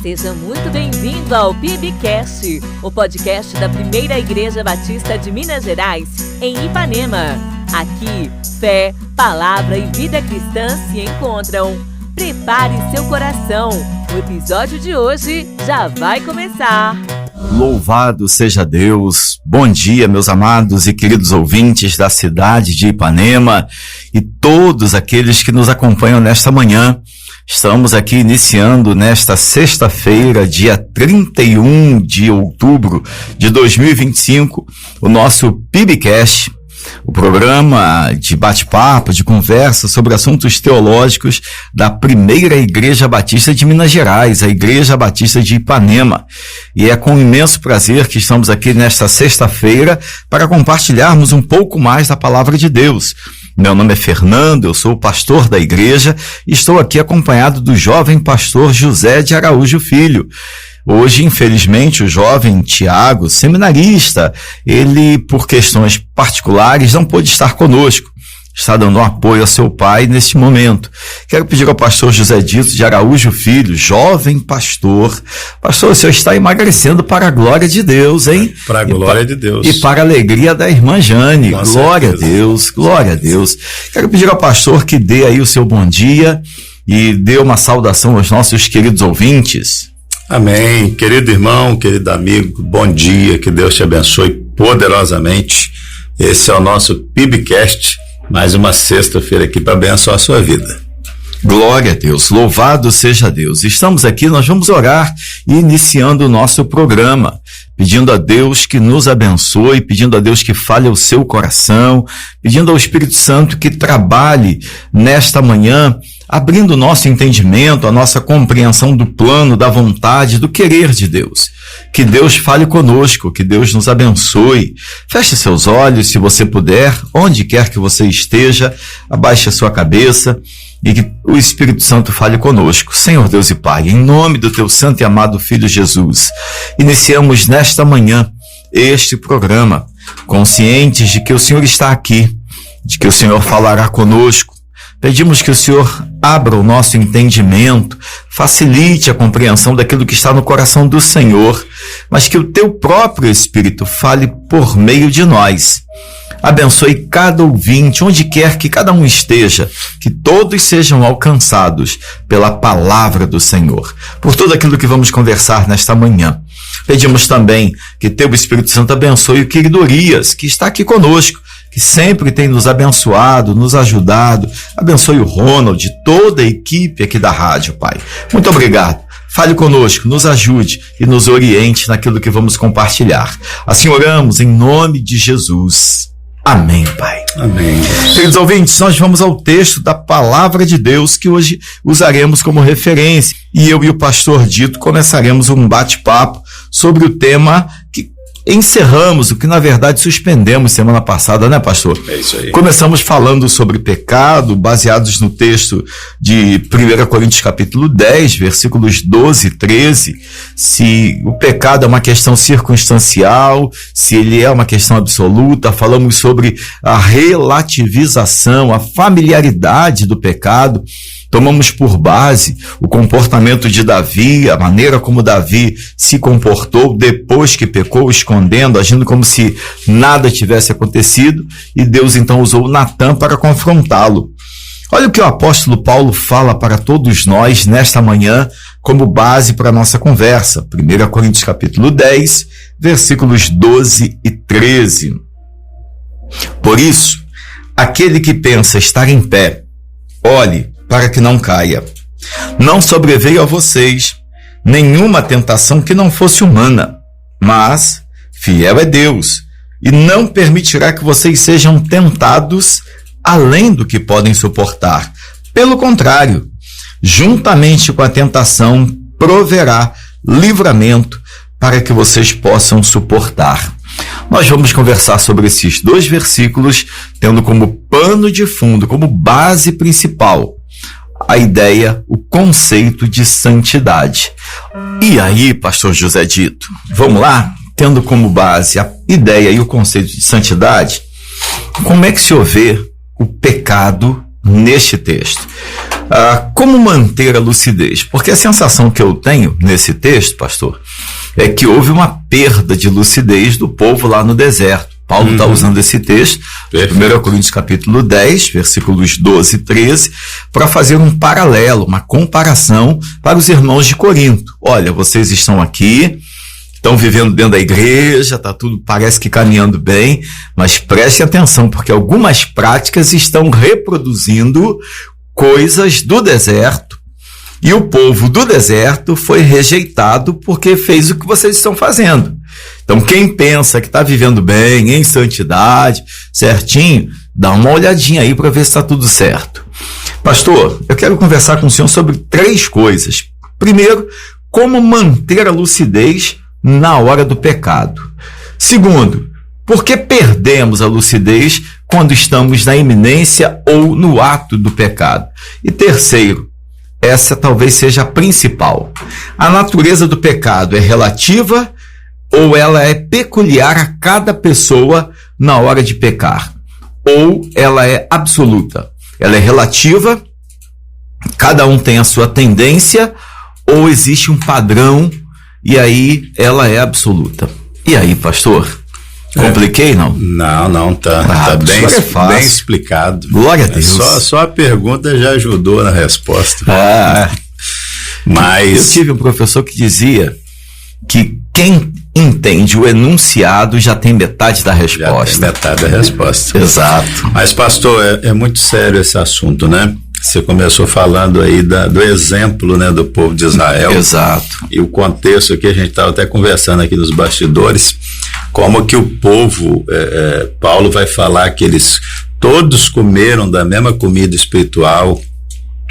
Seja muito bem-vindo ao PIBcast, o podcast da Primeira Igreja Batista de Minas Gerais, em Ipanema. Aqui, fé, palavra e vida cristã se encontram. Prepare seu coração, o episódio de hoje já vai começar. Louvado seja Deus! Bom dia, meus amados e queridos ouvintes da cidade de Ipanema e todos aqueles que nos acompanham nesta manhã. Estamos aqui iniciando nesta sexta-feira, dia 31 de outubro de 2025, o nosso PIBcast, o programa de bate-papo, de conversa sobre assuntos teológicos da Primeira Igreja Batista de Minas Gerais, a Igreja Batista de Ipanema. E é com imenso prazer que estamos aqui nesta sexta-feira para compartilharmos um pouco mais da Palavra de Deus. Meu nome é Fernando, eu sou o pastor da igreja e estou aqui acompanhado do jovem pastor José de Araújo Filho. Hoje, infelizmente, o jovem Tiago, seminarista, ele, por questões particulares, não pôde estar conosco. Está dando um apoio ao seu pai neste momento. Quero pedir ao pastor José Dito de Araújo Filho, jovem pastor. Pastor, o senhor está emagrecendo para a glória de Deus, hein? Para a glória de Deus. E para a alegria da irmã Jane. Com glória certeza. a Deus, glória a Deus. Quero pedir ao pastor que dê aí o seu bom dia e dê uma saudação aos nossos queridos ouvintes. Amém. Querido irmão, querido amigo, bom dia, que Deus te abençoe poderosamente. Esse é o nosso PIBcast, mais uma sexta-feira aqui para abençoar a sua vida. Glória a Deus, louvado seja Deus. Estamos aqui, nós vamos orar iniciando o nosso programa, pedindo a Deus que nos abençoe, pedindo a Deus que fale ao seu coração, pedindo ao Espírito Santo que trabalhe nesta manhã, abrindo o nosso entendimento, a nossa compreensão do plano, da vontade, do querer de Deus. Que Deus fale conosco, que Deus nos abençoe. Feche seus olhos, se você puder, onde quer que você esteja, abaixe a sua cabeça e que o Espírito Santo fale conosco. Senhor Deus e Pai, em nome do teu santo e amado Filho Jesus, iniciamos nesta manhã este programa, conscientes de que o Senhor está aqui, de que o Senhor falará conosco. Pedimos que o Senhor abra o nosso entendimento, facilite a compreensão daquilo que está no coração do Senhor, mas que o teu próprio Espírito fale por meio de nós. Abençoe cada ouvinte, onde quer que cada um esteja, que todos sejam alcançados pela palavra do Senhor, por tudo aquilo que vamos conversar nesta manhã. Pedimos também que teu Espírito Santo abençoe o querido Urias, que está aqui conosco, que sempre tem nos abençoado, nos ajudado. Abençoe o Ronald, toda a equipe aqui da rádio, Pai. Muito obrigado. Fale conosco, nos ajude e nos oriente naquilo que vamos compartilhar. Assim oramos em nome de Jesus. Amém, Pai. Amém. Queridos ouvintes, nós vamos ao texto da Palavra de Deus que hoje usaremos como referência. E eu e o pastor Dito começaremos um bate-papo sobre o tema que encerramos, o que na verdade suspendemos semana passada, né, pastor? É isso aí. Começamos falando sobre pecado, baseados no texto de 1 Coríntios capítulo 10, versículos 12 e 13, se o pecado é uma questão circunstancial, se ele é uma questão absoluta. Falamos sobre a relativização, a familiaridade do pecado. Tomamos por base o comportamento de Davi, a maneira como Davi se comportou depois que pecou, escondendo, agindo como se nada tivesse acontecido, e Deus então usou Natã para confrontá-lo. Olha o que o apóstolo Paulo fala para todos nós nesta manhã como base para a nossa conversa. 1 Coríntios capítulo 10, versículos 12 e 13. Por isso, aquele que pensa estar em pé, olhe para que não caia. Não sobreveio a vocês nenhuma tentação que não fosse humana, mas fiel é Deus, e não permitirá que vocês sejam tentados além do que podem suportar. Pelo contrário, juntamente com a tentação, proverá livramento para que vocês possam suportar. Nós vamos conversar sobre esses dois versículos, tendo como pano de fundo, como base principal, a ideia, o conceito de santidade. E aí, pastor José Dito, vamos lá? Tendo como base a ideia e o conceito de santidade, como é que se vê o pecado neste texto? Como manter a lucidez? Porque a sensação que eu tenho nesse texto, pastor, é que houve uma perda de lucidez do povo lá no deserto. Paulo está usando esse texto, 1 Coríntios capítulo 10, versículos 12 e 13, para fazer um paralelo, uma comparação para os irmãos de Corinto. Olha, vocês estão aqui, estão vivendo dentro da igreja, está tudo, parece que caminhando bem, mas prestem atenção, porque algumas práticas estão reproduzindo coisas do deserto, e o povo do deserto foi rejeitado porque fez o que vocês estão fazendo. Então, quem pensa que está vivendo bem, em santidade, certinho, dá uma olhadinha aí para ver se está tudo certo. Pastor, eu quero conversar com o senhor sobre 3 coisas. Primeiro, como manter a lucidez na hora do pecado. Segundo, por que perdemos a lucidez quando estamos na iminência ou no ato do pecado? E terceiro, essa talvez seja a principal. A natureza do pecado é relativa ou ela é peculiar a cada pessoa na hora de pecar? Ou ela é absoluta? Ela é relativa, cada um tem a sua tendência, ou existe um padrão e aí ela é absoluta? E aí, pastor? Compliquei, não? Não, tá bem explicado. Glória a Deus. Só a pergunta já ajudou na resposta. Mas eu tive um professor que dizia que quem entende o enunciado já tem metade da resposta. Já tem metade da resposta. Exato. Mas, pastor, é muito sério esse assunto, né? Você começou falando aí do exemplo, né, do povo de Israel. Exato. E o contexto aqui, a gente estava até conversando aqui nos bastidores, como que o povo, Paulo vai falar que eles todos comeram da mesma comida espiritual,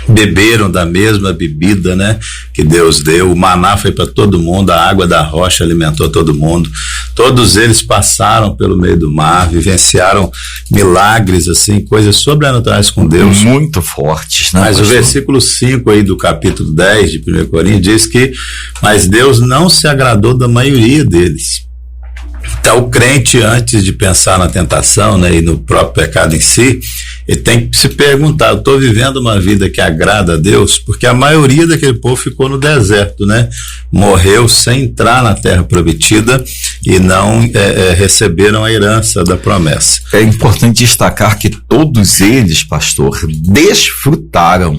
beberam da mesma bebida, né, que Deus deu. O maná foi para todo mundo, a água da rocha alimentou todo mundo. Todos eles passaram pelo meio do mar, vivenciaram milagres, assim, coisas sobrenaturais com Deus. Muito fortes, né? Mas pastor? O versículo 5 aí do capítulo 10 de 1 Coríntios diz que, mas Deus não se agradou da maioria deles. Então, o crente, antes de pensar na tentação, né, e no próprio pecado em si, ele tem que se perguntar: eu estou vivendo uma vida que agrada a Deus? Porque a maioria daquele povo ficou no deserto, né? Morreu sem entrar na terra prometida e não receberam a herança da promessa. É importante destacar que todos eles, pastor, desfrutaram.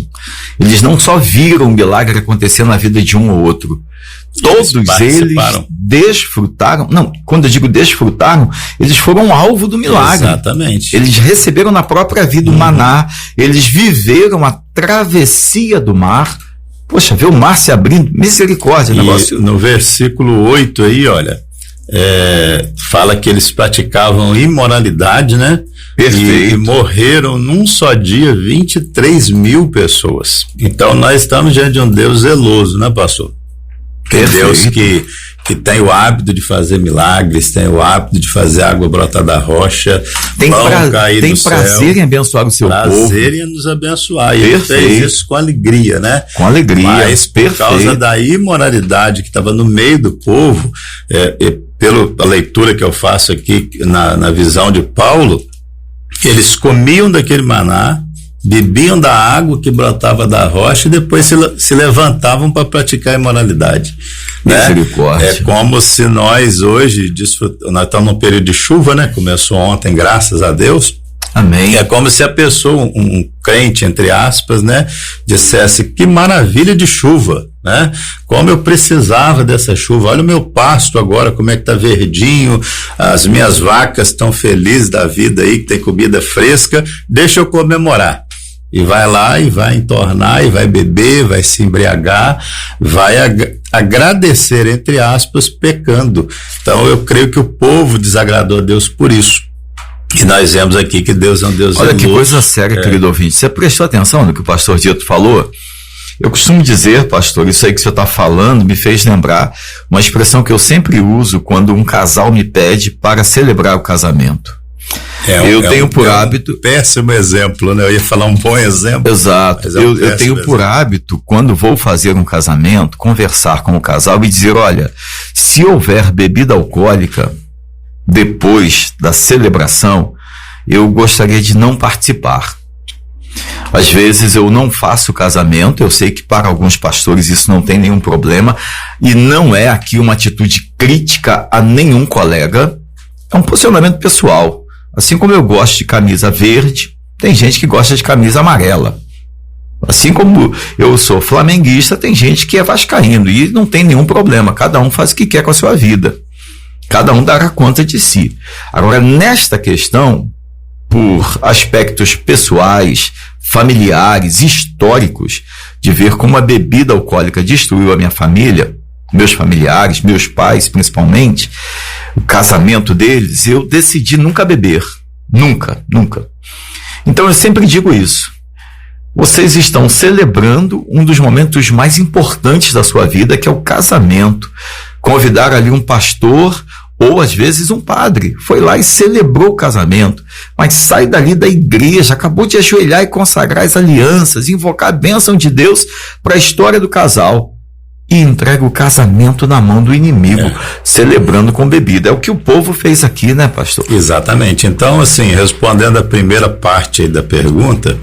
Eles não só viram o milagre acontecer na vida de um ou outro, todos eles desfrutaram. Não, quando eu digo desfrutaram, eles foram alvo do milagre. Exatamente. Eles receberam na própria vida o maná, eles viveram a travessia do mar. Poxa, ver o mar se abrindo, misericórdia. E no versículo 8 aí, olha, fala que eles praticavam imoralidade, né? Perfeito. E morreram num só dia 23 mil pessoas. Então nós estamos diante de um Deus zeloso, né, pastor? Deus que tem o hábito de fazer milagres, tem o hábito de fazer água brotar da rocha, tem prazer em abençoar o seu povo. Prazer em nos abençoar. E ele fez isso com alegria, né? Com alegria. Mas por causa da imoralidade que estava no meio do povo, pela leitura que eu faço aqui na visão de Paulo, eles comiam daquele maná, bebiam da água que brotava da rocha e depois se levantavam para praticar a imoralidade. Misericórdia. É como se nós hoje nós estamos num período de chuva, né? Começou ontem, graças a Deus. Amém. É como se a pessoa, um crente, entre aspas, né, dissesse: que maravilha de chuva, né? Como eu precisava dessa chuva. Olha o meu pasto agora, como é que tá verdinho, as minhas vacas estão felizes da vida aí, que tem comida fresca, deixa eu comemorar. E vai lá e vai entornar, e vai beber, vai se embriagar, vai agradecer, entre aspas, pecando. Então eu creio que o povo desagradou a Deus por isso. E nós vemos aqui que Deus é um Deus zeloso. Olha que coisa séria, querido ouvinte. Você prestou atenção no que o pastor Dito falou? Eu costumo dizer, pastor, isso aí que você está falando me fez lembrar uma expressão que eu sempre uso quando um casal me pede para celebrar o casamento. Eu tenho por hábito... péssimo exemplo, né? Eu ia falar um bom exemplo. Exato. Eu tenho por hábito, quando vou fazer um casamento, conversar com o casal e dizer: olha, se houver bebida alcoólica depois da celebração, eu gostaria de não participar. Às vezes eu não faço casamento, eu sei que para alguns pastores isso não tem nenhum problema, e não é aqui uma atitude crítica a nenhum colega, é um posicionamento pessoal. Assim como eu gosto de camisa verde, tem gente que gosta de camisa amarela. Assim como eu sou flamenguista, tem gente que é vascaíno, e não tem nenhum problema, cada um faz o que quer com a sua vida. Cada um dará conta de si. Agora, nesta questão, por aspectos pessoais, familiares, históricos, de ver como a bebida alcoólica destruiu a minha família, meus familiares, meus pais principalmente, o casamento deles, eu decidi nunca beber. Nunca. Então eu sempre digo isso. Vocês estão celebrando um dos momentos mais importantes da sua vida, que é o casamento. Convidar ali um pastor ou às vezes um padre, foi lá e celebrou o casamento, mas sai dali da igreja, acabou de ajoelhar e consagrar as alianças, invocar a bênção de Deus para a história do casal, e entrega o casamento na mão do inimigo, celebrando com bebida. É o que o povo fez aqui, né, pastor? Exatamente. Então, assim, respondendo a primeira parte aí da pergunta,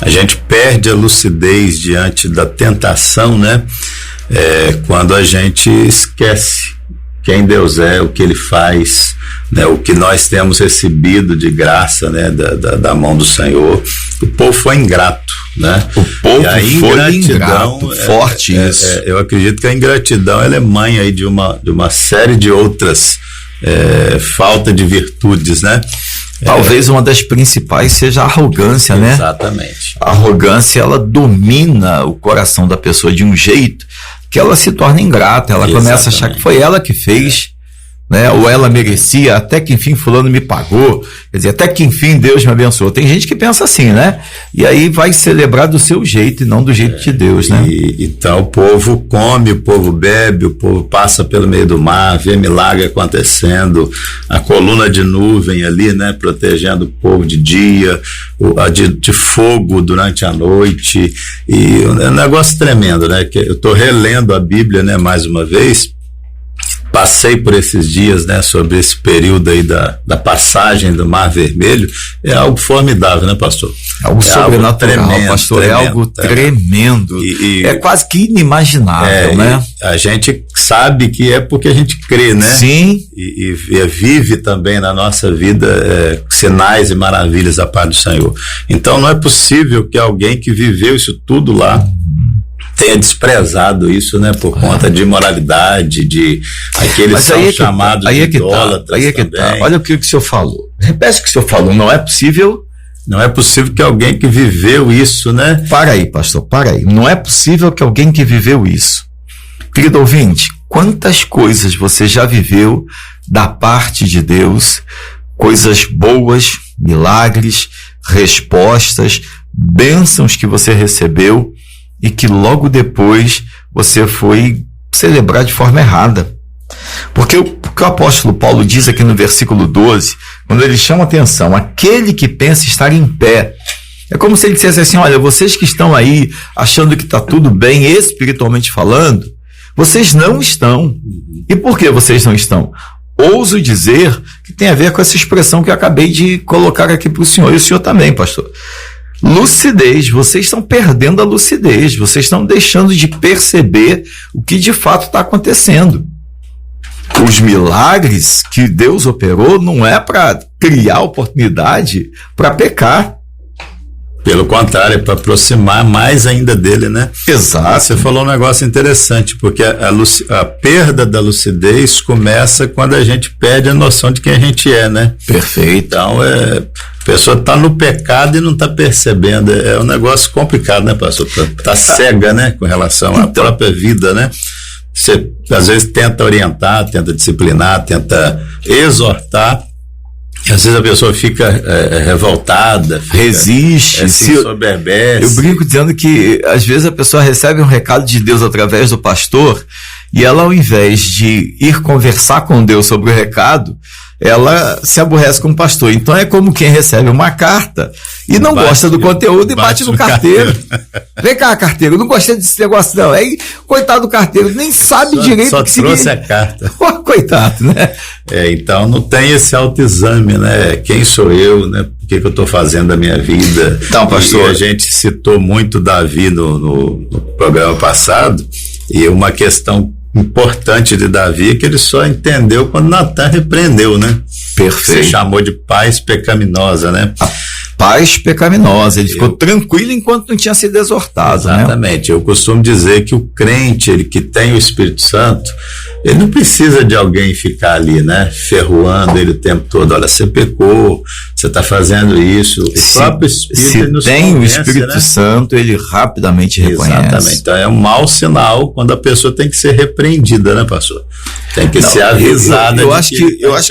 a gente perde a lucidez diante da tentação, né? Quando a gente esquece quem Deus é, o que Ele faz, né, o que nós temos recebido de graça, né, da mão do Senhor. O povo foi ingrato, né? O povo foi ingrato, forte isso. Eu acredito que a ingratidão ela é mãe aí de uma série de outras falta de virtudes, né? Talvez uma das principais seja a arrogância, né? Exatamente. A arrogância, ela domina o coração da pessoa de um jeito que ela se torna ingrata, ela começa a achar que foi ela que fez, né? Ou ela merecia, até que enfim fulano me pagou, quer dizer, até que enfim Deus me abençoou. Tem gente que pensa assim, né? E aí vai celebrar do seu jeito e não do jeito de Deus, né? Então o povo come, o povo bebe, o povo passa pelo meio do mar, vê milagre acontecendo, a coluna de nuvem ali, né? Protegendo o povo de dia, de fogo durante a noite, e é um negócio tremendo, né? Que eu estou relendo a Bíblia, né? Mais uma vez, passei por esses dias, né, sobre esse período aí da passagem do Mar Vermelho, é algo formidável, né, pastor? Algo sobrenatural, tremendo, pastor, tremendo, é algo tremendo. É quase que inimaginável, né? A gente sabe que é porque a gente crê, né? Sim. E vive também na nossa vida sinais e maravilhas da parte do Senhor. Então não é possível que alguém que viveu isso tudo lá tenha desprezado isso, né, por conta de imoralidade, de aqueles são chamados de idólatras. Aí é que tá. Olha o que o senhor falou. Repete o que o senhor falou. Não é possível que alguém que viveu isso, né? Para aí, pastor, para aí. Não é possível que alguém que viveu isso. Querido ouvinte, quantas coisas você já viveu da parte de Deus, coisas boas, milagres, respostas, bênçãos que você recebeu, e que logo depois você foi celebrar de forma errada. Porque o apóstolo Paulo diz aqui no versículo 12, quando ele chama atenção, aquele que pensa estar em pé, é como se ele dissesse assim, olha, vocês que estão aí achando que está tudo bem espiritualmente falando, vocês não estão. E por que vocês não estão? Ouso dizer que tem a ver com essa expressão que eu acabei de colocar aqui para o senhor, e o senhor também, pastor. Lucidez, vocês estão perdendo a lucidez, vocês estão deixando de perceber o que de fato está acontecendo. Os milagres que Deus operou não é para criar oportunidade para pecar. Pelo contrário, é para aproximar mais ainda dele, né? Exato. Você falou um negócio interessante, porque a perda da lucidez começa quando a gente perde a noção de quem a gente é, né? Perfeito. Então, a pessoa está no pecado e não está percebendo. É um negócio complicado, né, pastor? Tá cega, né, com relação à própria vida, né? Você, às vezes, tenta orientar, tenta disciplinar, tenta exortar, e às vezes a pessoa fica revoltada, resiste, se soberbece. Eu brinco dizendo que às vezes a pessoa recebe um recado de Deus através do pastor e ela, ao invés de ir conversar com Deus sobre o recado, ela se aborrece com o pastor. Então é como quem recebe uma carta e não gosta do conteúdo e bate no carteiro. Vem cá, carteiro, eu não gostei desse negócio não. Aí, coitado do carteiro, nem sabe direito só o que trouxe a carta. Coitado, né? Então não tem esse autoexame, né? Quem sou eu, né? que eu estou fazendo da minha vida. Então, pastor, e a gente citou muito Davi no programa passado, e uma questão importante de Davi é que ele só entendeu quando Natan repreendeu, né? Perfeito. Você chamou de paz pecaminosa, né? Paz pecaminosa, ele ficou tranquilo enquanto não tinha sido exortado. Exatamente, né? Eu costumo dizer que o crente, ele que tem o Espírito Santo, ele não precisa de alguém ficar ali, né, ferroando ele o tempo todo. Olha, você pecou, você está fazendo isso. O próprio Espírito se tem o Espírito Santo, ele rapidamente reconhece. Exatamente, então é um mau sinal quando a pessoa tem que ser repreendida, né, pastor? Tem que ser avisada. Eu acho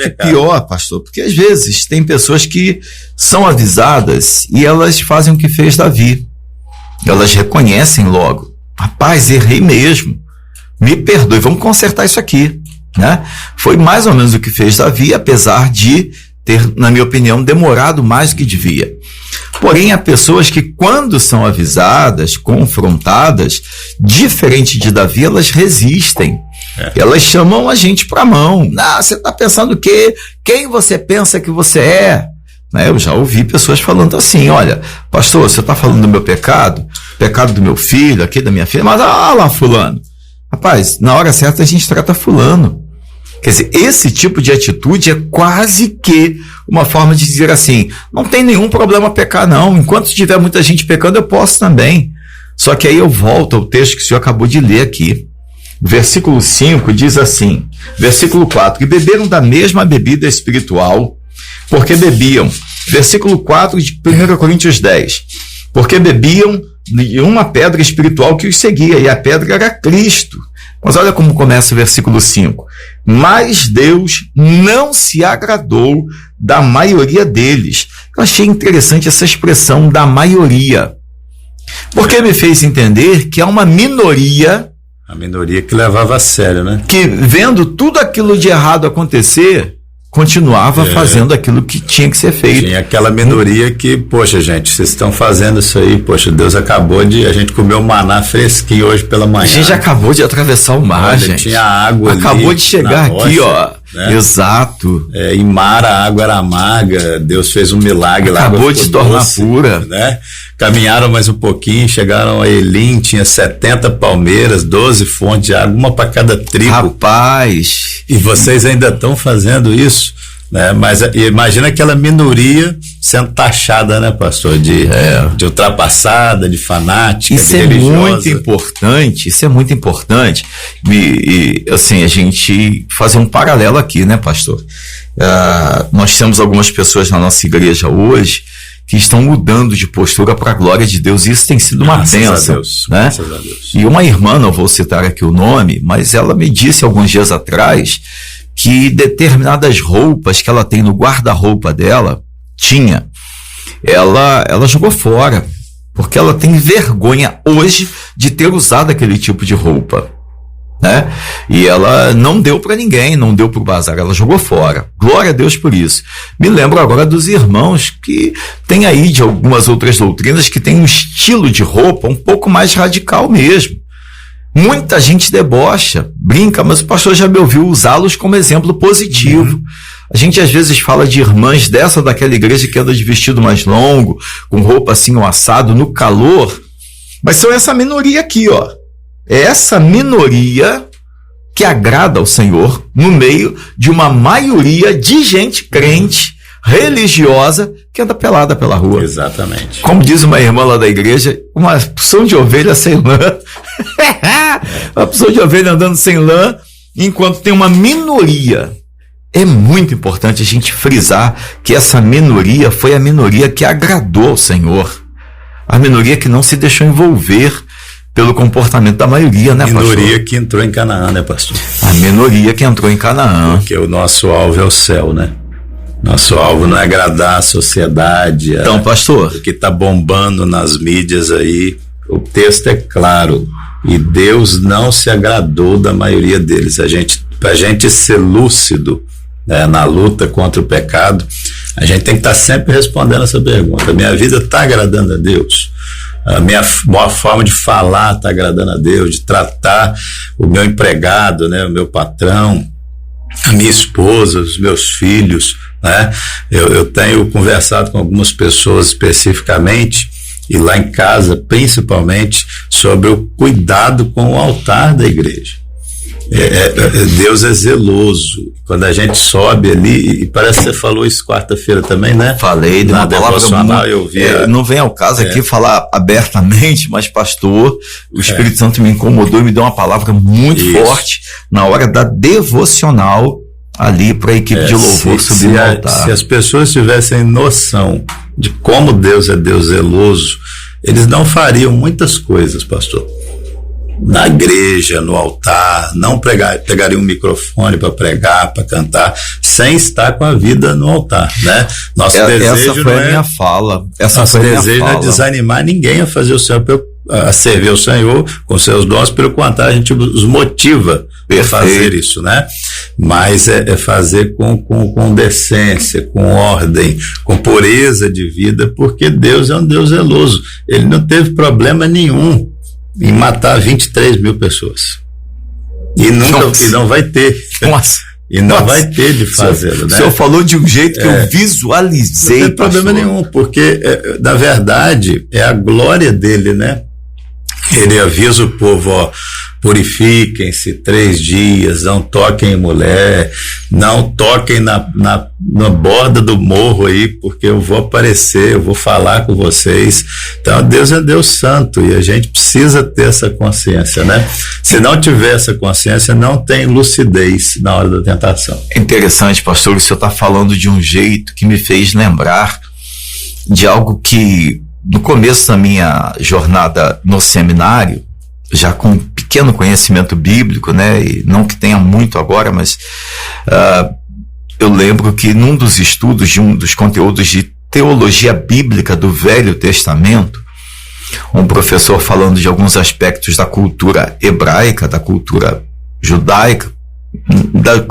que pior, pastor, porque às vezes tem pessoas que são avisadas e elas fazem o que fez Davi. Elas reconhecem logo. Rapaz, errei mesmo. Me perdoe, vamos consertar isso aqui, né? Foi mais ou menos o que fez Davi, apesar de ter, na minha opinião, demorado mais do que devia. Porém, há pessoas que, quando são avisadas, confrontadas, diferente de Davi, elas resistem. Elas chamam a gente para a mão. Você está pensando o quê? Quem você pensa que você é? Eu já ouvi pessoas falando assim: olha, pastor, você está falando do meu pecado do meu filho, aqui da minha filha, mas lá, fulano. Rapaz, na hora certa a gente trata fulano. Quer dizer, esse tipo de atitude é quase que uma forma de dizer assim: não tem nenhum problema pecar não, enquanto tiver muita gente pecando eu posso também. Só que aí eu volto ao texto que o senhor acabou de ler aqui. Versículo 5 diz assim, versículo 4, e beberam da mesma bebida espiritual, porque bebiam, versículo 4 de 1 Coríntios 10, porque bebiam de uma pedra espiritual que os seguia, e a pedra era Cristo. Mas olha como começa o versículo 5. Mas Deus não se agradou da maioria deles. Eu achei interessante essa expressão da maioria, porque me fez entender que há uma minoria. A minoria que levava a sério, né? Que vendo tudo aquilo de errado acontecer, continuava fazendo aquilo que tinha que ser feito. Tinha aquela minoria que, poxa, gente, vocês estão fazendo isso aí, poxa, Deus acabou de... A gente comeu maná fresquinho hoje pela manhã. A gente acabou de atravessar o mar, gente. Tinha água acabou ali de chegar aqui, rocha, ó. Né? Exato. Em mar a água era amarga, Deus fez um milagre lá. Acabou de se tornar pura. Né? Caminharam mais um pouquinho, chegaram a Elim, tinha 70 palmeiras, 12 fontes de água, uma para cada tribo. Rapaz! E vocês ainda estão fazendo isso, né? Mas imagina aquela minoria sendo taxada, né, pastor, de ultrapassada, de fanática, isso de religiosa. Isso é muito importante. E assim, a gente fazer um paralelo aqui, né, pastor? Nós temos algumas pessoas na nossa igreja hoje que estão mudando de postura para a glória de Deus, e isso tem sido uma bênção, né? Graças a Deus. E uma irmã, não vou citar aqui o nome, mas ela me disse alguns dias atrás que determinadas roupas que ela tem no guarda-roupa dela, ela jogou fora, porque ela tem vergonha hoje de ter usado aquele tipo de roupa, né? E ela não deu para ninguém, não deu para o bazar, ela jogou fora. Glória a Deus por isso. Me lembro agora dos irmãos que tem aí de algumas outras doutrinas que tem um estilo de roupa um pouco mais radical mesmo. Muita gente debocha, brinca, mas o pastor já me ouviu usá-los como exemplo positivo. A gente às vezes fala de irmãs dessa ou daquela igreja que anda de vestido mais longo, com roupa assim, um assado, no calor, mas são essa minoria aqui, ó. É essa minoria que agrada ao Senhor no meio de uma maioria de gente crente, religiosa, que anda pelada pela rua. Exatamente. Como diz uma irmã lá da igreja, uma porção de ovelha sem lã. Uma porção de ovelha andando sem lã, enquanto tem uma minoria. É muito importante a gente frisar que essa minoria foi a minoria que agradou ao Senhor. A minoria que não se deixou envolver pelo comportamento da maioria, né, pastor? A minoria que entrou em Canaã, né, pastor? A minoria que entrou em Canaã. Porque o nosso alvo é o céu, né? Nosso alvo não é agradar a sociedade. Então, pastor, o que está bombando nas mídias aí, o texto é claro. E Deus não se agradou da maioria deles. Pra gente ser lúcido, né, na luta contra o pecado, a gente tem que estar sempre respondendo essa pergunta: minha vida está agradando a Deus? A minha maior forma de falar está agradando a Deus? De tratar o meu empregado, né, o meu patrão, a minha esposa, os meus filhos, né? Eu tenho conversado com algumas pessoas especificamente, e lá em casa principalmente, sobre o cuidado com o altar da igreja. Deus é zeloso. Quando a gente sobe ali, e parece que você falou isso quarta-feira também, né? Falei de uma palavra muito, eu vi não vem ao caso aqui falar abertamente, mas pastor, o Espírito Santo me incomodou e me deu uma palavra muito forte na hora da devocional ali para a equipe de louvor subir no altar. Se as pessoas tivessem noção de como Deus é Deus zeloso, eles não fariam muitas coisas, pastor. Na igreja, no altar, não pegariam um microfone para pregar, para cantar, sem estar com a vida no altar, né? Nosso desejo essa foi a minha fala. Nosso desejo não é desanimar ninguém a fazer o Senhor, a servir o Senhor com seus dons, pelo contrário, a gente os motiva a fazer isso, né? Mas é fazer com decência, com ordem, com pureza de vida, porque Deus é um Deus zeloso. Ele não teve problema nenhum em matar 23 mil pessoas. E não vai ter. Nossa. E não vai ter de fazê-lo, né? O senhor falou de um jeito que eu visualizei. Não tem problema nenhum, porque, na verdade, é a glória dele, né? Ele avisa o povo, purifiquem-se 3 dias, não toquem em mulher, não toquem na borda do morro aí, porque eu vou aparecer, eu vou falar com vocês. Então Deus é Deus santo e a gente precisa ter essa consciência, né? Se não tiver essa consciência, não tem lucidez na hora da tentação. É interessante, pastor, o senhor está falando de um jeito que me fez lembrar de algo que no começo da minha jornada no seminário, já com um pequeno conhecimento bíblico, né, e não que tenha muito agora, mas eu lembro que num dos estudos de um dos conteúdos de teologia bíblica do Velho Testamento, um professor falando de alguns aspectos da cultura hebraica, da cultura judaica,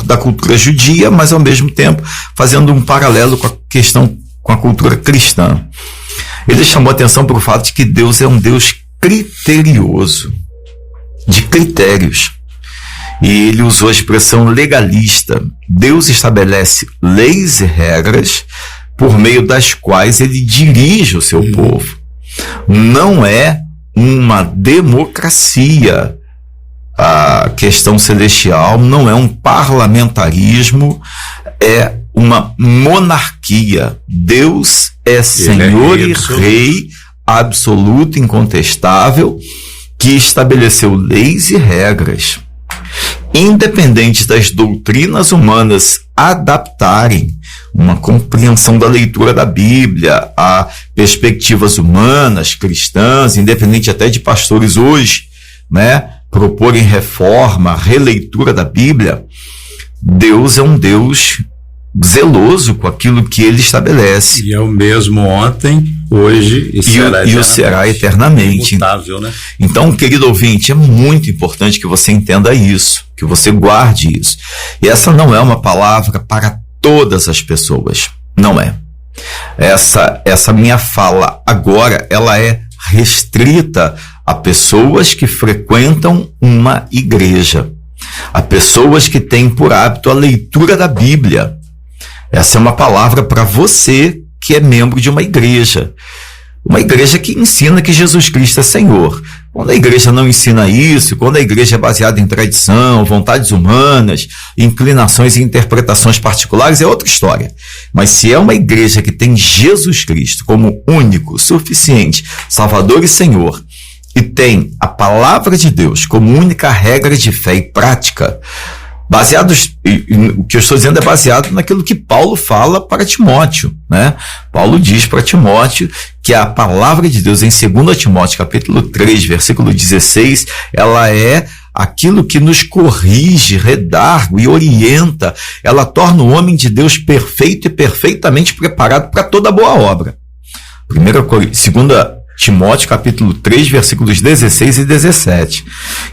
da cultura judia, mas ao mesmo tempo fazendo um paralelo com a questão com a cultura cristã. Ele chamou atenção para o fato de que Deus é um Deus criterioso, de critérios. E ele usou a expressão legalista. Deus estabelece leis e regras por meio das quais ele dirige o seu povo. Não é uma democracia a questão celestial, não é um parlamentarismo, é uma monarquia. Deus é Senhor e Rei absoluto, incontestável, que estabeleceu leis e regras, independentes das doutrinas humanas adaptarem uma compreensão da leitura da Bíblia a perspectivas humanas, cristãs, independente até de pastores hoje, né, proporem reforma, releitura da Bíblia. Deus é um Deus zeloso com aquilo que ele estabelece. E é o mesmo ontem, hoje e o será eternamente. Imutável, né? Então, querido ouvinte, é muito importante que você entenda isso, que você guarde isso. E essa não é uma palavra para todas as pessoas. Não é. Essa minha fala agora, ela é restrita a pessoas que frequentam uma igreja, a pessoas que têm por hábito a leitura da Bíblia. Essa é uma palavra para você que é membro de uma igreja que ensina que Jesus Cristo é Senhor. Quando a igreja não ensina isso, quando a igreja é baseada em tradição, vontades humanas, inclinações e interpretações particulares, é outra história. Mas se é uma igreja que tem Jesus Cristo como único, suficiente, Salvador e Senhor, e tem a palavra de Deus como única regra de fé e prática, o que eu estou dizendo é baseado naquilo que Paulo fala para Timóteo, né? Paulo diz para Timóteo que a palavra de Deus em 2 Timóteo capítulo 3, versículo 16, ela é aquilo que nos corrige, redargue e orienta, ela torna o homem de Deus perfeito e perfeitamente preparado para toda boa obra. 2 Timóteo capítulo 3, versículos 16 e 17.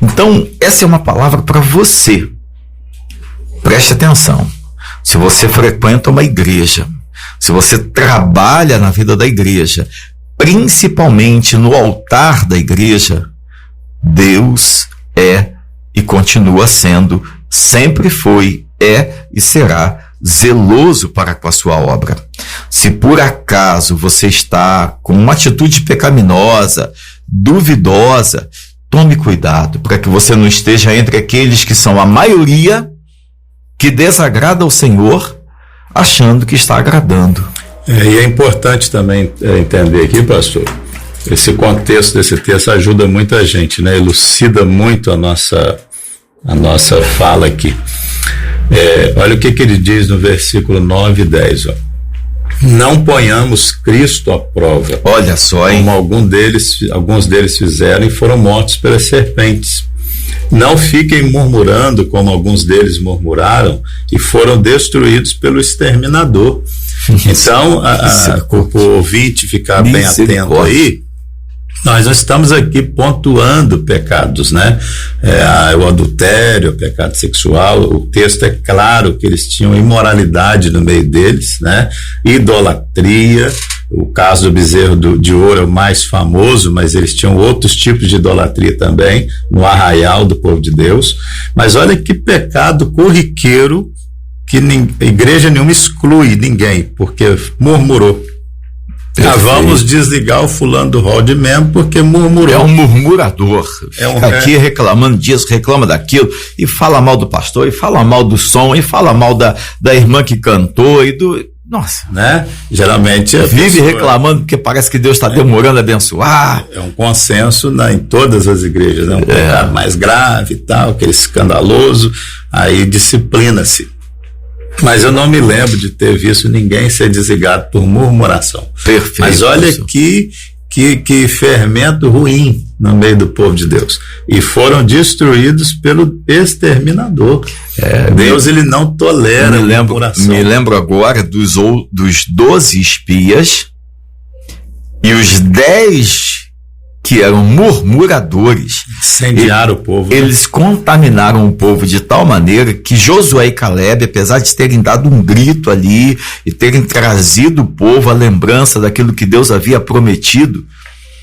Então, essa é uma palavra para você. Preste atenção. Se você frequenta uma igreja, se você trabalha na vida da igreja, principalmente no altar da igreja, Deus é e continua sendo, sempre foi, é e será zeloso para com a sua obra. Se por acaso você está com uma atitude pecaminosa, duvidosa, tome cuidado para que você não esteja entre aqueles que são a maioria que desagrada ao Senhor, achando que está agradando. E é importante também entender aqui, pastor, esse contexto desse texto ajuda muita gente, né? Elucida muito a nossa fala aqui. Olha o que ele diz no versículo 9 e 10, ó. Não ponhamos Cristo à prova. Olha só, hein? Como alguns deles fizeram e foram mortos pelas serpentes. Não fiquem murmurando como alguns deles murmuraram e foram destruídos pelo exterminador. Então, o ouvinte ficar bem atento aí, nós não estamos aqui pontuando pecados, né? O adultério, o pecado sexual, o texto é claro que eles tinham imoralidade no meio deles, né? Idolatria, o caso do bezerro de ouro é o mais famoso, mas eles tinham outros tipos de idolatria também, no arraial do povo de Deus. Mas olha que pecado corriqueiro, que igreja nenhuma exclui ninguém, porque murmurou. Vamos desligar o fulano do hall de membro porque murmurou. É um murmurador. Fica aqui reclamando disso, reclama daquilo, e fala mal do pastor, e fala mal do som, e fala mal da irmã que cantou, e do... Nossa, né? Geralmente vive reclamando porque parece que Deus está demorando a abençoar. É um consenso em todas as igrejas, né? Um pecado mais grave e tal, aquele escandaloso, aí disciplina-se. Mas eu não me lembro de ter visto ninguém ser desligado por murmuração. Perfeito. Mas olha que fermento ruim no meio do povo de Deus. E foram destruídos pelo exterminador. Deus, ele não tolera murmuração. Me lembro agora dos 12 espias e os 10 que eram murmuradores. Incendiaram o povo. Eles contaminaram o povo de tal maneira que Josué e Caleb, apesar de terem dado um grito ali e terem trazido o povo à lembrança daquilo que Deus havia prometido,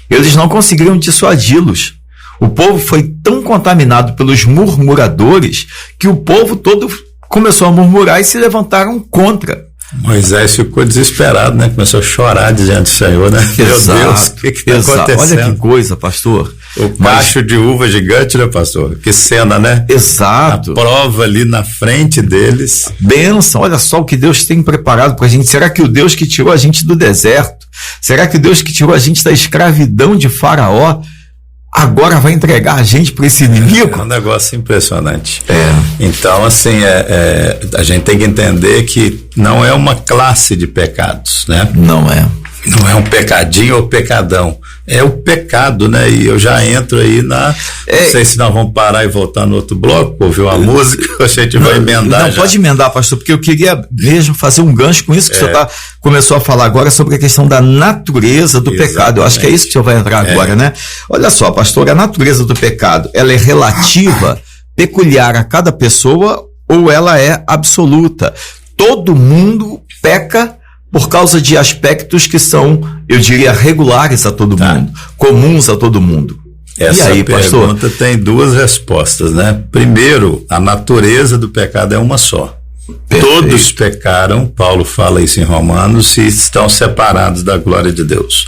eles não conseguiram dissuadi-los. O povo foi tão contaminado pelos murmuradores que o povo todo começou a murmurar e se levantaram contra. Moisés ficou desesperado, né? Começou a chorar diante do Senhor, né? Exato, meu Deus, o que está acontecendo? Olha que coisa, pastor. O cacho de uva gigante, né, pastor? Que cena, né? Exato. A prova ali na frente deles. Bênção, olha só o que Deus tem preparado pra gente. Será que o Deus que tirou a gente do deserto, será que o Deus que tirou a gente da escravidão de Faraó, agora vai entregar a gente para esse inimigo? É um negócio impressionante. Então, assim, a gente tem que entender que não é uma classe de pecados, né? Não é. Não é um pecadinho ou pecadão. É o pecado, né? E eu já entro aí não sei se nós vamos parar e voltar no outro bloco, ouvir uma música, a gente vai emendar. Não, pode emendar, pastor, porque eu queria mesmo fazer um gancho com isso que o senhor começou a falar agora sobre a questão da natureza do pecado. Eu acho que é isso que o senhor vai entrar agora, né? Olha só, pastor, a natureza do pecado, ela é relativa, peculiar a cada pessoa, ou ela é absoluta? Todo mundo peca por causa de aspectos que são, eu diria, regulares a todo mundo, comuns a todo mundo. Essa pergunta tem duas respostas, né? Primeiro, a natureza do pecado é uma só. Perfeito. Todos pecaram, Paulo fala isso em Romanos, e estão separados da glória de Deus.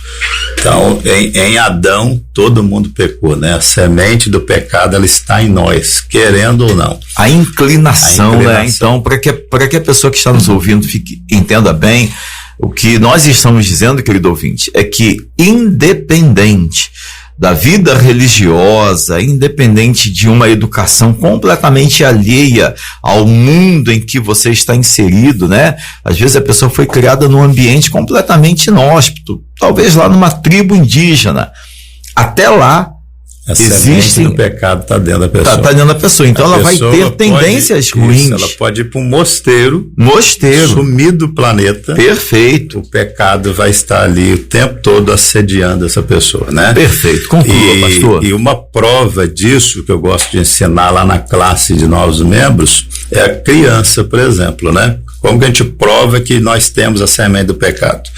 Então, em Adão, todo mundo pecou, né? A semente do pecado, ela está em nós, querendo ou não. A inclinação. Né? Então, para que a pessoa que está nos ouvindo entenda bem, o que nós estamos dizendo, querido ouvinte, é que independente da vida religiosa, independente de uma educação completamente alheia ao mundo em que você está inserido, né? Às vezes a pessoa foi criada num ambiente completamente inóspito, talvez lá numa tribo indígena. Até lá, o pecado está dentro da pessoa. Está dentro da pessoa. Então ela vai ter tendências ruins. Ela pode ir para um mosteiro. Sumir do planeta. Perfeito. O pecado vai estar ali o tempo todo assediando essa pessoa, né? Perfeito. Conclua, pastor. E uma prova disso que eu gosto de ensinar lá na classe de novos membros é a criança, por exemplo, né? Como que a gente prova que nós temos a semente do pecado?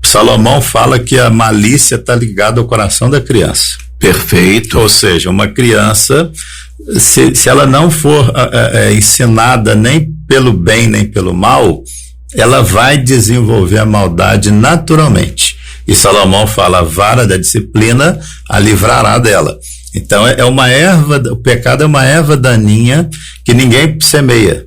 Salomão fala que a malícia está ligada ao coração da criança. Perfeito. Ou seja, uma criança, se ela não for ensinada nem pelo bem nem pelo mal, ela vai desenvolver a maldade naturalmente. E Salomão fala: a vara da disciplina a livrará dela. Então é uma erva, o pecado é uma erva daninha que ninguém semeia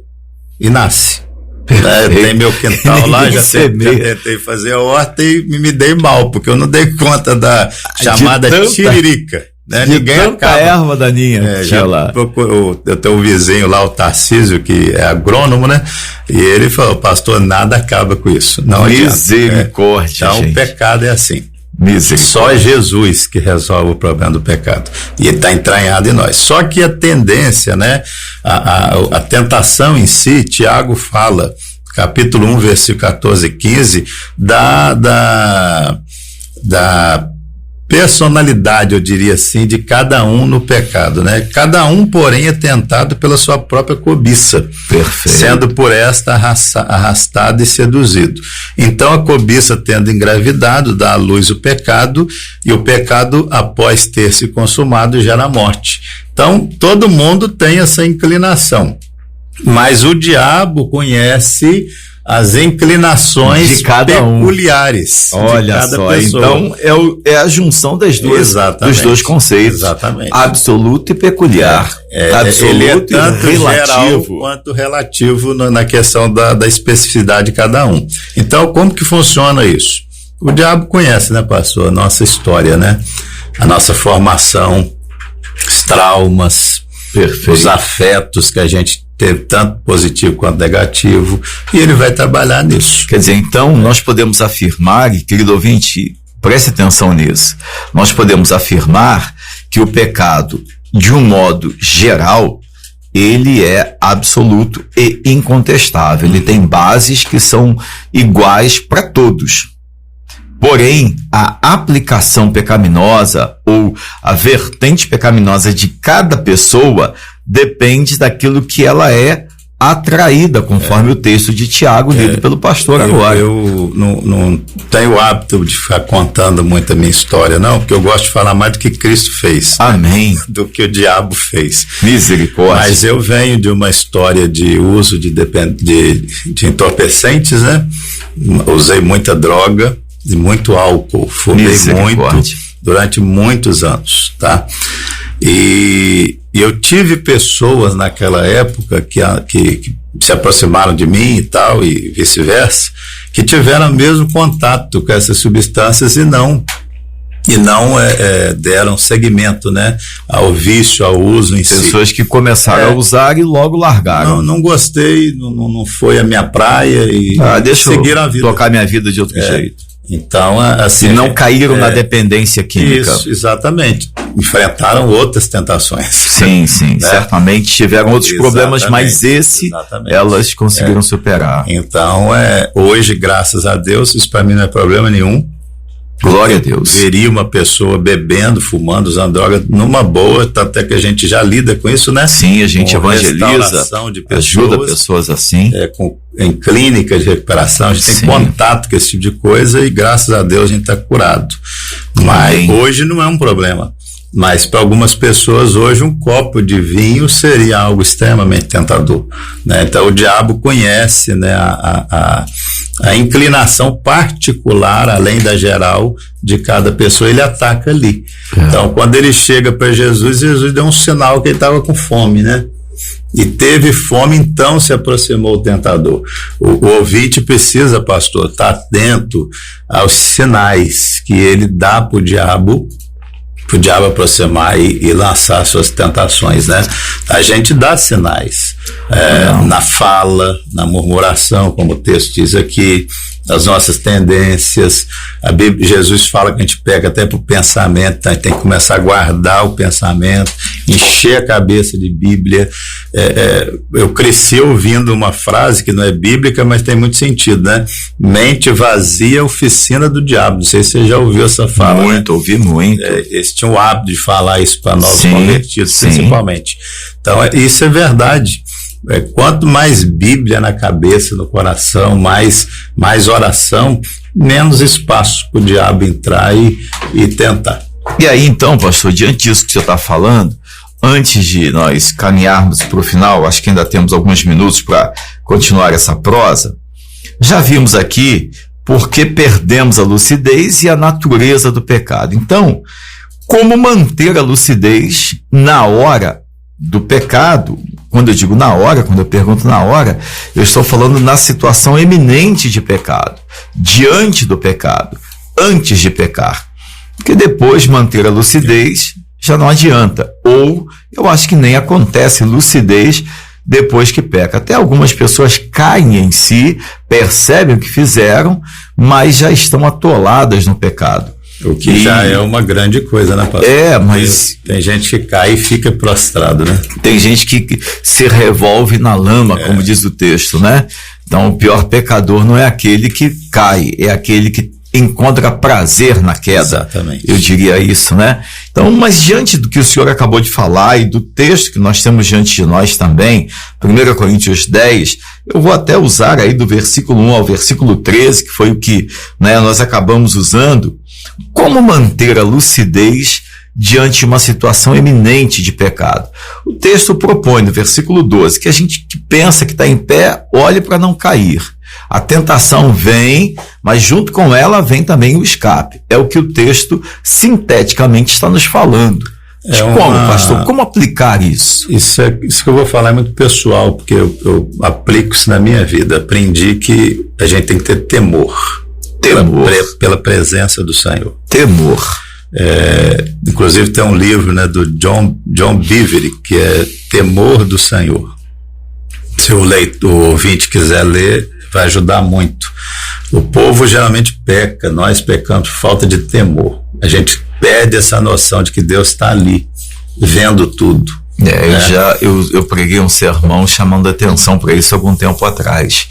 e nasce. Tem meu quintal lá, já tentei fazer a horta e me dei mal, porque eu não dei conta da chamada tiririca. Né? Ninguém acaba. Erva daninha lá. Eu tenho um vizinho lá, o Tarcísio, que é agrônomo, né? E ele falou: pastor, nada acaba com isso. Não misericórdia, Então, gente. O pecado é assim. Só é Jesus que resolve o problema do pecado. E ele está entranhado em nós. Só que a tendência, né? A tentação em si, Tiago fala, capítulo 1, versículo 14 e 15, da personalidade, eu diria assim, de cada um no pecado, né? Cada um, porém, é tentado pela sua própria cobiça. Perfeito. Sendo por esta arrastado e seduzido. Então, a cobiça, tendo engravidado, dá à luz o pecado, e o pecado, após ter se consumado, gera a morte. Então, todo mundo tem essa inclinação. Mas o diabo conhece as inclinações de cada peculiares. Olha de cada só, pessoa. Então é a junção dos dois conceitos. Exatamente. Absoluto e peculiar. Absoluto ele é tanto e geral relativo. quanto relativo na questão da especificidade de cada um. Então, como que funciona isso? O diabo conhece, né, pastor, a nossa história, né? A nossa formação, os traumas, os afetos que a gente teve, tanto positivo quanto negativo, e ele vai trabalhar nisso. Quer dizer, então, nós podemos afirmar, e querido ouvinte, preste atenção nisso, nós podemos afirmar que o pecado, de um modo geral, ele é absoluto e incontestável. Ele tem bases que são iguais para todos. Porém, a aplicação pecaminosa ou a vertente pecaminosa de cada pessoa depende daquilo que ela é atraída, conforme o texto de Tiago lido pelo pastor agora. Eu não tenho o hábito de ficar contando muito a minha história, não, porque eu gosto de falar mais do que Cristo fez. Amém. Do que o diabo fez. Misericórdia. Mas eu venho de uma história de uso de entorpecentes, né? Usei muita droga e muito álcool, fumei muito durante muitos anos, tá? E eu tive pessoas naquela época que se aproximaram de mim e tal, e vice-versa, que tiveram o mesmo contato com essas substâncias e não deram seguimento, né, ao vício, ao uso em si. Pessoas que começaram a usar e logo largaram. Não gostei, não foi a minha praia e seguiram a vida. Tocar minha vida de outro jeito. Então, assim... E não caíram na dependência química. Isso, exatamente. Enfrentaram outras tentações. Sim, né? Certamente tiveram outros problemas, mas elas conseguiram superar. Então, hoje, graças a Deus, isso para mim não é problema nenhum. Glória a Deus. Veria uma pessoa bebendo, fumando, usando droga numa boa, até que a gente já lida com isso, né? Sim, a gente evangeliza, ajuda pessoas assim. Em clínica de recuperação, a gente tem contato com esse tipo de coisa e graças a Deus a gente está curado. Mas hoje não é um problema. Mas para algumas pessoas hoje um copo de vinho seria algo extremamente tentador, né? Então o diabo conhece, né, a inclinação particular, além da geral, de cada pessoa, ele ataca ali. Então quando ele chega para Jesus deu um sinal que ele estava com fome, né? E teve fome, então se aproximou o tentador. O ouvinte precisa, pastor, estar atento aos sinais que ele dá para o diabo aproximar e lançar suas tentações, né? A gente dá sinais na fala, na murmuração, como o texto diz aqui, as nossas tendências. A Bíblia, Jesus fala que a gente pega até pro pensamento, então a gente tem que começar a guardar o pensamento, encher a cabeça de Bíblia. Eu cresci ouvindo uma frase que não é bíblica, mas tem muito sentido, né? Mente vazia, oficina do diabo. Não sei se você já ouviu essa fala. Muito, né? Ouvi muito. Eles tinham o hábito de falar isso para novos convertidos, principalmente. Então, isso é verdade. Quanto mais Bíblia na cabeça, no coração, mais oração, menos espaço para o diabo entrar e tentar. E aí, então, pastor, diante disso que o senhor está falando, antes de nós caminharmos para o final, acho que ainda temos alguns minutos para continuar essa prosa, já vimos aqui por que perdemos a lucidez e a natureza do pecado. Então, como manter a lucidez na hora do pecado? Quando eu digo na hora, quando eu pergunto na hora, eu estou falando na situação eminente de pecado, diante do pecado, antes de pecar. Porque depois manter a lucidez já não adianta. Ou eu acho que nem acontece lucidez depois que peca. Até algumas pessoas caem em si, percebem o que fizeram, mas já estão atoladas no pecado. O que já é uma grande coisa, né, pastor? Mas tem gente que cai e fica prostrado, né? Tem gente que se revolve na lama, como diz o texto, né? Então, o pior pecador não é aquele que cai, é aquele que encontra prazer na queda. Exatamente. Eu diria isso, né? Então, mas diante do que o senhor acabou de falar e do texto que nós temos diante de nós também, 1 Coríntios 10, eu vou até usar aí do versículo 1 ao versículo 13, que foi o que, né, nós acabamos usando. Como manter a lucidez diante de uma situação eminente de pecado? O texto propõe, no versículo 12, que a gente que pensa que está em pé, olhe para não cair. A tentação vem, mas junto com ela vem também o escape. É o que o texto sinteticamente está nos falando. Como, pastor? Como aplicar isso? Isso que eu vou falar é muito pessoal, porque eu aplico isso na minha vida. Aprendi que a gente tem que ter temor. Pela presença do Senhor. Temor. Inclusive tem um livro, né, do John Bevere, que é Temor do Senhor. Se o ouvinte quiser ler, vai ajudar muito. O povo geralmente peca, nós pecamos por falta de temor. A gente perde essa noção de que Deus está ali, vendo tudo. Eu preguei um sermão chamando atenção para isso algum tempo atrás.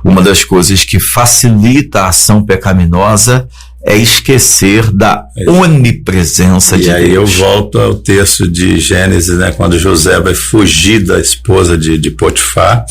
Uma das coisas que facilita a ação pecaminosa é esquecer da onipresença de Deus. E aí eu volto ao texto de Gênesis, né, quando José vai fugir da esposa de Potifar,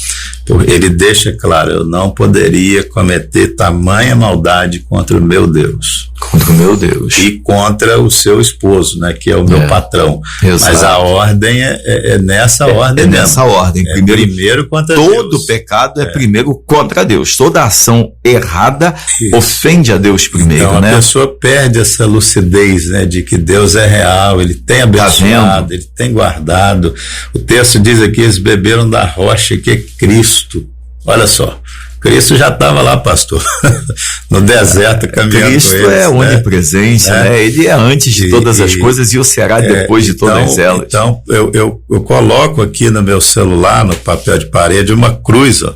ele deixa claro: eu não poderia cometer tamanha maldade contra o meu Deus. Contra o meu Deus. E contra o seu esposo, né, que é o meu patrão. Exato. Mas a ordem é nessa ordem mesmo. Nessa ordem. Primeiro contra Deus. Todo pecado é primeiro contra Deus. Toda ação errada ofende a Deus primeiro. Então, a pessoa perde essa lucidez, né, de que Deus é real, ele tem abençoado, ele tem guardado. O texto diz aqui: eles beberam da rocha que é Cristo. Olha só, Cristo já estava lá, pastor, no deserto caminhando. Cristo com eles, é onipresença, né? Ele é antes de todas as coisas e o será depois de todas elas. Então, eu coloco aqui no meu celular, no papel de parede, uma cruz, ó,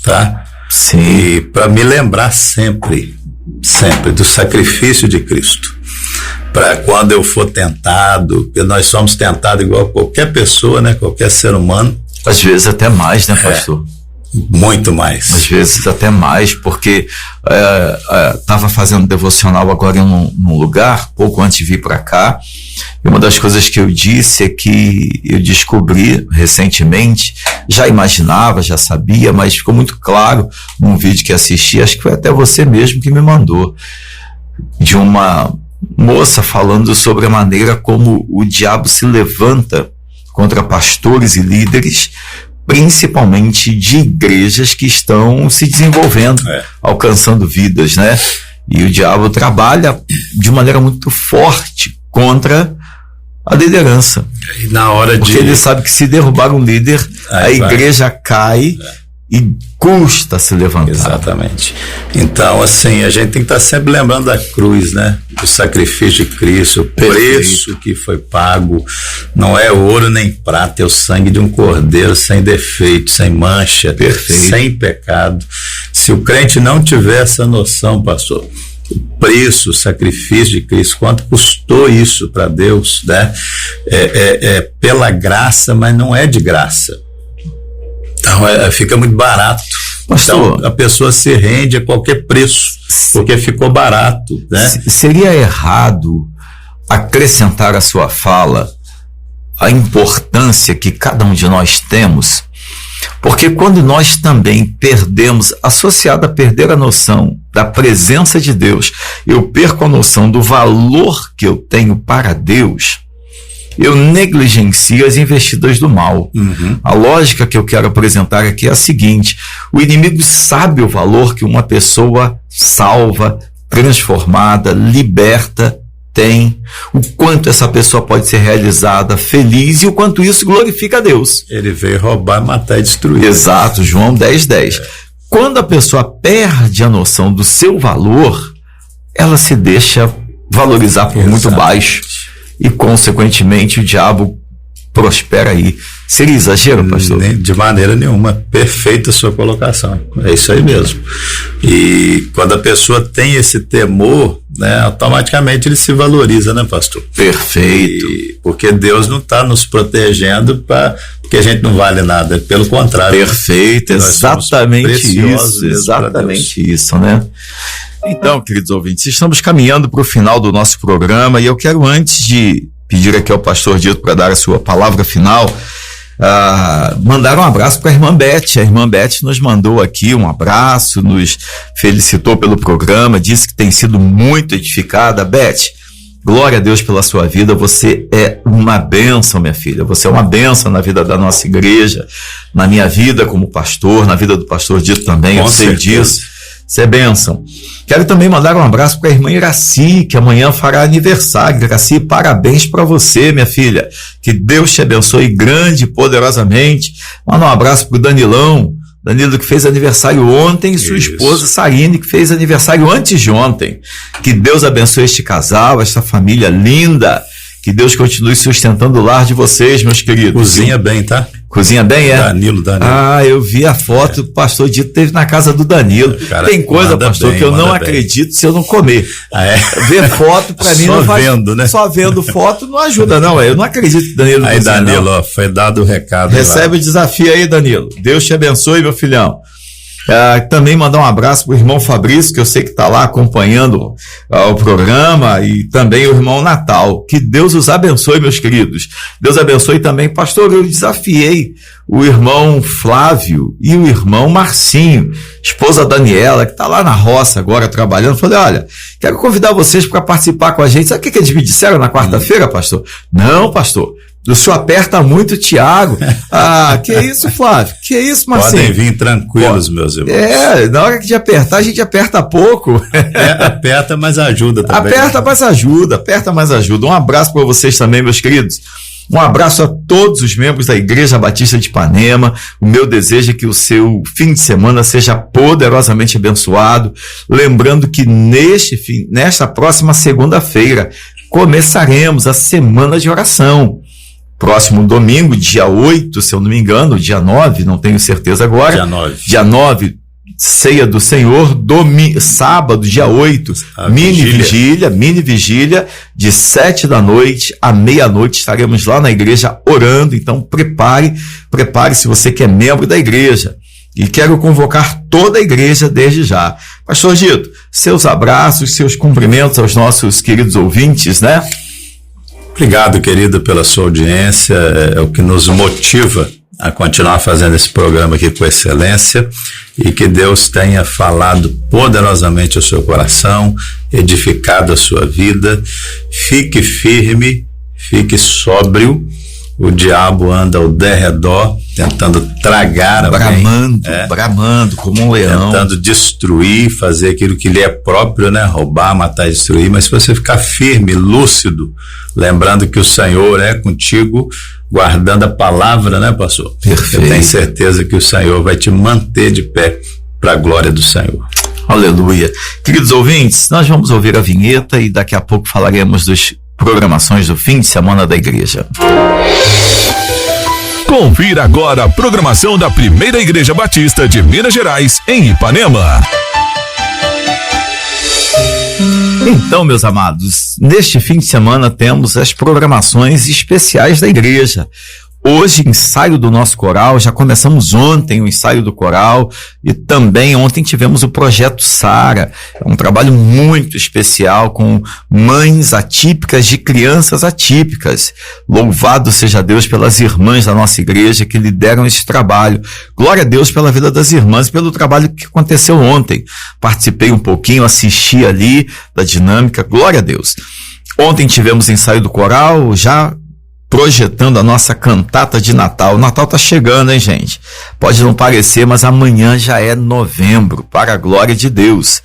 tá? Sim. E para me lembrar sempre do sacrifício de Cristo. Para quando eu for tentado, porque nós somos tentados igual qualquer pessoa, né? Qualquer ser humano. Às vezes até mais, né, pastor? Muito mais. Às vezes até mais, porque estava fazendo devocional agora em um lugar, pouco antes de vir para cá, e uma das coisas que eu disse é que eu descobri recentemente, já imaginava, já sabia, mas ficou muito claro num vídeo que assisti, acho que foi até você mesmo que me mandou, de uma moça falando sobre a maneira como o diabo se levanta contra pastores e líderes, principalmente de igrejas que estão se desenvolvendo, alcançando vidas, né? E o diabo trabalha de maneira muito forte contra a liderança. E na hora porque ele sabe que se derrubar um líder, a igreja cai e custa se levantar. Exatamente. Então, assim, a gente tem que estar sempre lembrando da cruz, né? O sacrifício de Cristo, o preço que foi pago. Não é ouro nem prata, é o sangue de um cordeiro sem defeito, sem mancha, sem pecado. Se o crente não tiver essa noção, pastor, o preço, o sacrifício de Cristo, quanto custou isso para Deus, né? É pela graça, mas não é de graça. Então fica muito barato. Pastor, então a pessoa se rende a qualquer preço, porque ficou barato, né? Seria errado acrescentar à sua fala a importância que cada um de nós temos Porque quando nós também perdemos, associado a perder a noção da presença de Deus, eu perco a noção do valor que eu tenho para Deus, eu negligencio as investidas do mal. A lógica que eu quero apresentar aqui é a seguinte: o inimigo sabe o valor que uma pessoa salva, transformada, liberta, tem, o quanto essa pessoa pode ser realizada, feliz, e o quanto isso glorifica a Deus. Ele veio roubar, matar e destruir. Exato, João 10:10. Quando a pessoa perde a noção do seu valor, ela se deixa valorizar por muito baixo, e consequentemente o diabo prospera aí. Seria exagero, pastor? De maneira nenhuma. Perfeita a sua colocação. É isso aí mesmo. E quando a pessoa tem esse temor, né, automaticamente ele se valoriza, né, pastor? Perfeito. Porque Deus não está nos protegendo porque a gente não vale nada. Pelo contrário. Perfeito, exatamente isso. Exatamente isso, né? Então, queridos ouvintes, estamos caminhando para o final do nosso programa, e eu quero, antes de pedir aqui ao pastor Dito para dar a sua palavra final, mandar um abraço para a irmã Beth. A irmã Beth nos mandou aqui um abraço, nos felicitou pelo programa, disse que tem sido muito edificada. Beth, glória a Deus pela sua vida, você é uma bênção, minha filha, você é uma bênção na vida da nossa igreja, na minha vida como pastor, na vida do pastor Dito também, eu sei disso. Você é bênção. Quero também mandar um abraço para a irmã Iraci, que amanhã fará aniversário. Iraci, parabéns para você, minha filha. Que Deus te abençoe grande e poderosamente. Manda um abraço para o Danilo, que fez aniversário ontem, e sua esposa Sarine, que fez aniversário antes de ontem. Que Deus abençoe este casal, esta família linda. Que Deus continue sustentando o lar de vocês, meus queridos. Cozinha bem, tá? Cozinha bem, é? Danilo. Eu vi a foto que o pastor Dito teve na casa do Danilo. Cara, tem coisa, pastor, bem, que eu não acredito se eu não comer. Ver foto pra mim não faz... vendo, né? Só vendo foto não ajuda, não. Eu não acredito que Danilo... Aí, Danilo, ó, foi dado o recado. Recebe o desafio aí, Danilo. Deus te abençoe, meu filhão. Também mandar um abraço pro irmão Fabrício, que eu sei que está lá acompanhando o programa, e também o irmão Natal. Que Deus os abençoe, meus queridos. Deus abençoe também. Pastor, eu desafiei o irmão Flávio e o irmão Marcinho, esposa Daniela, que está lá na roça agora trabalhando. Falei, olha, quero convidar vocês para participar com a gente. Sabe o que eles me disseram na quarta-feira, pastor? Não, pastor, o senhor aperta muito o Tiago. Que isso, Flávio? Que isso, Marcinho? Podem vir tranquilos, meus irmãos. Na hora de apertar, a gente aperta pouco. Aperta, mas ajuda também. Aperta, mas ajuda. Um abraço para vocês também, meus queridos. Um abraço a todos os membros da Igreja Batista de Ipanema. O meu desejo é que o seu fim de semana seja poderosamente abençoado. Lembrando que nesta próxima segunda-feira, começaremos a semana de oração. Próximo domingo, dia 8, se eu não me engano, dia 9, não tenho certeza agora. Dia 9, ceia do Senhor. Sábado, dia 8, mini vigília, de 7 da noite à meia-noite, estaremos lá na igreja orando. Então prepare se você que é membro da igreja. E quero convocar toda a igreja desde já. Pastor Dito, seus abraços, seus cumprimentos aos nossos queridos ouvintes, né? Obrigado, querido, pela sua audiência. É o que nos motiva a continuar fazendo esse programa aqui com excelência, e que Deus tenha falado poderosamente ao seu coração, edificado a sua vida. Fique firme, fique sóbrio. O diabo anda ao derredor, tentando tragar alguém. Bramando como um leão. Tentando destruir, fazer aquilo que lhe é próprio, né? Roubar, matar e destruir. Mas se você ficar firme, lúcido, lembrando que o Senhor é contigo, guardando a palavra, né, pastor? Perfeito. Eu tenho certeza que o Senhor vai te manter de pé para a glória do Senhor. Aleluia. Queridos ouvintes, nós vamos ouvir a vinheta e daqui a pouco falaremos das programações do fim de semana da igreja. Confira agora a programação da Primeira Igreja Batista de Minas Gerais, em Ipanema. Então, meus amados, neste fim de semana temos as programações especiais da igreja. Hoje, ensaio do nosso coral, já começamos ontem o ensaio do coral e também ontem tivemos o Projeto Sara. É um trabalho muito especial com mães atípicas de crianças atípicas. Louvado seja Deus pelas irmãs da nossa igreja que lideram esse trabalho. Glória a Deus pela vida das irmãs e pelo trabalho que aconteceu ontem. Participei um pouquinho, assisti ali da dinâmica. Glória a Deus. Ontem tivemos ensaio do coral, já projetando a nossa cantata de Natal. O Natal tá chegando, hein, gente? Pode não parecer, mas amanhã já é novembro, para a glória de Deus.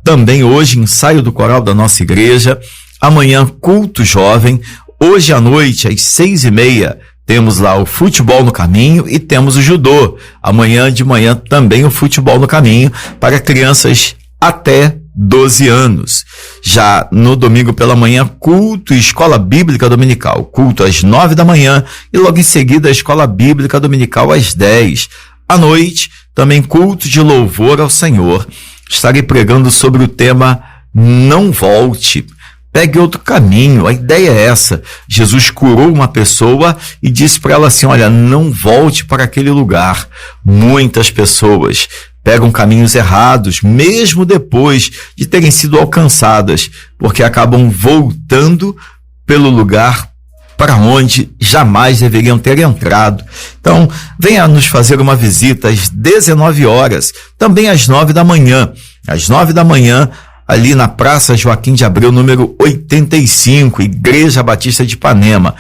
Também hoje, ensaio do coral da nossa igreja. Amanhã, culto jovem. Hoje à noite, às 6h30, temos lá o futebol no caminho e temos o judô. Amanhã de manhã também o futebol no caminho para crianças até 12 anos. Já no domingo pela manhã, culto e escola bíblica dominical. Culto às 9 da manhã e logo em seguida a escola bíblica dominical às 10. À noite, também culto de louvor ao Senhor. Estarei pregando sobre o tema Não Volte. Pegue outro caminho. A ideia é essa. Jesus curou uma pessoa e disse para ela assim, olha, não volte para aquele lugar. Muitas pessoas pegam caminhos errados, mesmo depois de terem sido alcançadas, porque acabam voltando pelo lugar para onde jamais deveriam ter entrado. Então, venha nos fazer uma visita às 19 horas, também às 9 da manhã. Às 9 da manhã, ali na Praça Joaquim de Abreu, número 85, Igreja Batista de Ipanema.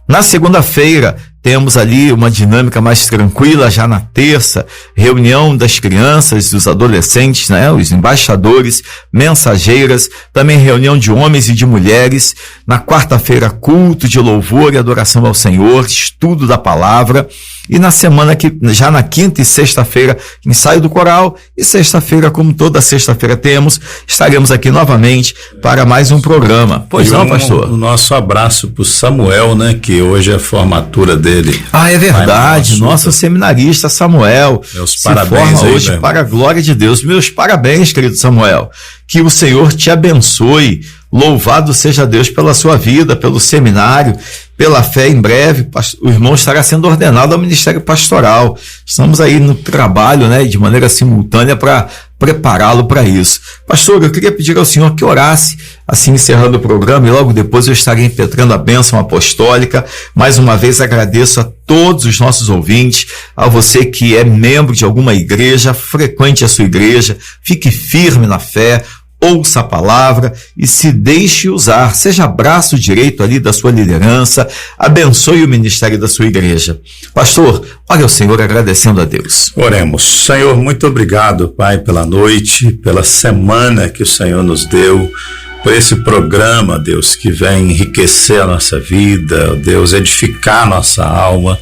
Na segunda-feira, temos ali uma dinâmica mais tranquila, já na terça, reunião das crianças, dos adolescentes, né, os embaixadores, mensageiras, também reunião de homens e de mulheres. Na quarta-feira, culto de louvor e adoração ao Senhor, estudo da palavra. E na semana que, já na quinta e sexta-feira, ensaio do coral. E sexta-feira, como toda sexta-feira temos, estaremos aqui novamente para mais um programa. Pois não, pastor? O nosso abraço para o Samuel, né, que hoje é a formatura dele. Ah, é verdade, nosso seminarista Samuel. Meus parabéns forma aí, hoje para a glória de Deus. Meus parabéns, querido Samuel. Que o Senhor te abençoe. Louvado seja Deus pela sua vida, pelo seminário, pela fé. Em breve, o irmão estará sendo ordenado ao ministério pastoral. Estamos aí no trabalho, né, de maneira simultânea para prepará-lo para isso. Pastor, eu queria pedir ao senhor que orasse, assim encerrando o programa, e logo depois eu estarei impetrando a bênção apostólica. Mais uma vez agradeço a todos os nossos ouvintes, a você que é membro de alguma igreja, frequente a sua igreja, fique firme na fé, ouça a palavra e se deixe usar, seja braço direito ali da sua liderança, abençoe o ministério da sua igreja. Pastor, olha o Senhor agradecendo a Deus. Oremos. Senhor, muito obrigado, Pai, pela noite, pela semana que o Senhor nos deu, por esse programa, Deus, que vem enriquecer a nossa vida, Deus, edificar a nossa alma,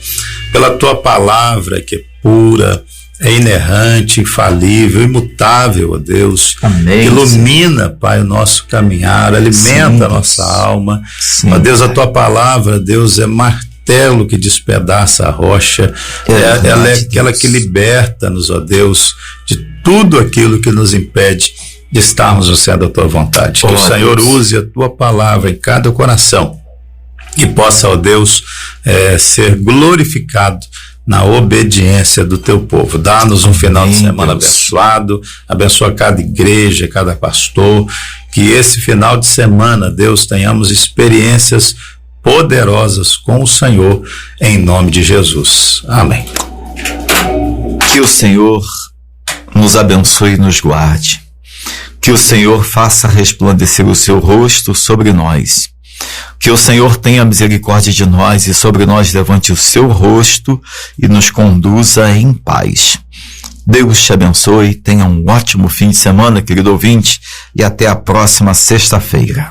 pela Tua palavra que é pura, é inerrante, infalível, imutável, ó Deus. Amém. Ilumina, Pai, o nosso caminhar, alimenta a nossa alma. Ó Deus, a Tua palavra, Deus, é martelo que despedaça a rocha. Ela é aquela que liberta-nos, ó Deus, de tudo aquilo que nos impede de estarmos no centro da Tua vontade. Que o Senhor use a Tua palavra em cada coração e possa, ó Deus, ser glorificado na obediência do Teu povo. Dá-nos um final de semana abençoado, abençoa cada igreja, cada pastor, que esse final de semana, Deus, tenhamos experiências poderosas com o Senhor, em nome de Jesus. Amém. Que o Senhor nos abençoe e nos guarde. Que o Senhor faça resplandecer o seu rosto sobre nós. Que o Senhor tenha misericórdia de nós e sobre nós levante o seu rosto e nos conduza em paz. Deus te abençoe, tenha um ótimo fim de semana, querido ouvinte, e até a próxima sexta-feira.